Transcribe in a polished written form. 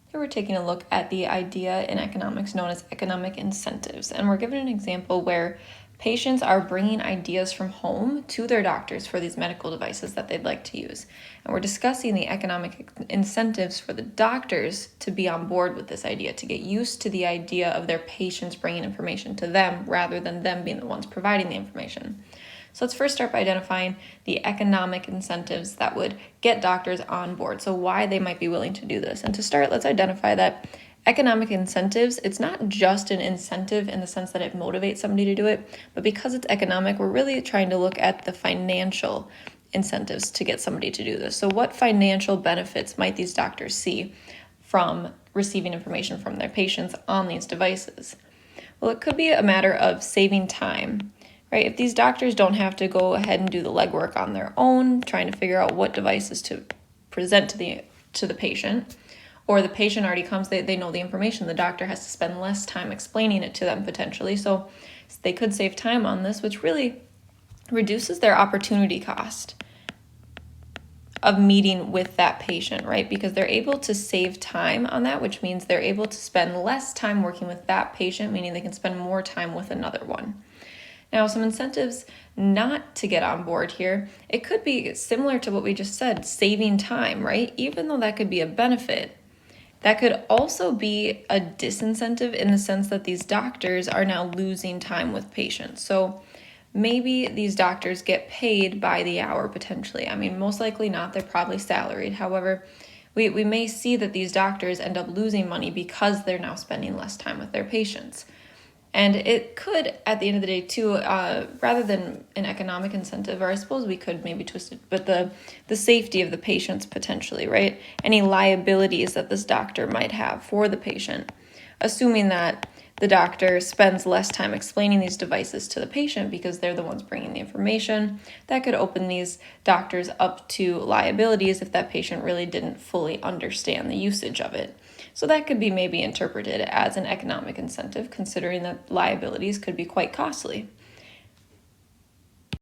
Here we're taking a look at the idea in economics known as economic incentives, and we're given an example where patients are bringing ideas from home to their doctors for these medical devices that they'd like to use. And we're discussing the economic incentives for the doctors to be on board with this idea, to get used to the idea of their patients bringing information to them rather than them being the ones providing the information. So let's first start by identifying the economic incentives that would get doctors on board, so why they might be willing to do this. And to start, let's identify that economic incentives, it's not just an incentive in the sense that it motivates somebody to do it, but because it's economic, we're really trying to look at the financial incentives to get somebody to do this. So what financial benefits might these doctors see from receiving information from their patients on these devices? Well, it could be a matter of saving time. Right? If these doctors don't have to go ahead and do the legwork on their own, trying to figure out what devices to present to the patient, or the patient already comes, they know the information, the doctor has to spend less time explaining it to them potentially. So they could save time on this, which really reduces their opportunity cost of meeting with that patient, right? Because they're able to save time on that, which means they're able to spend less time working with that patient, meaning they can spend more time with another one. Now, some incentives not to get on board here, it could be similar to what we just said, saving time, right? Even though that could be a benefit, that could also be a disincentive in the sense that these doctors are now losing time with patients. So maybe these doctors get paid by the hour potentially. I mean, most likely not, they're probably salaried. However, we may see that these doctors end up losing money because they're now spending less time with their patients. And it could, at the end of the day, too, rather than an economic incentive, or I suppose we could maybe twist it, but the safety of the patients potentially, right? Any liabilities that this doctor might have for the patient, assuming that the doctor spends less time explaining these devices to the patient because they're the ones bringing the information, that could open these doctors up to liabilities if that patient really didn't fully understand the usage of it. So that could be maybe interpreted as an economic incentive, considering that liabilities could be quite costly.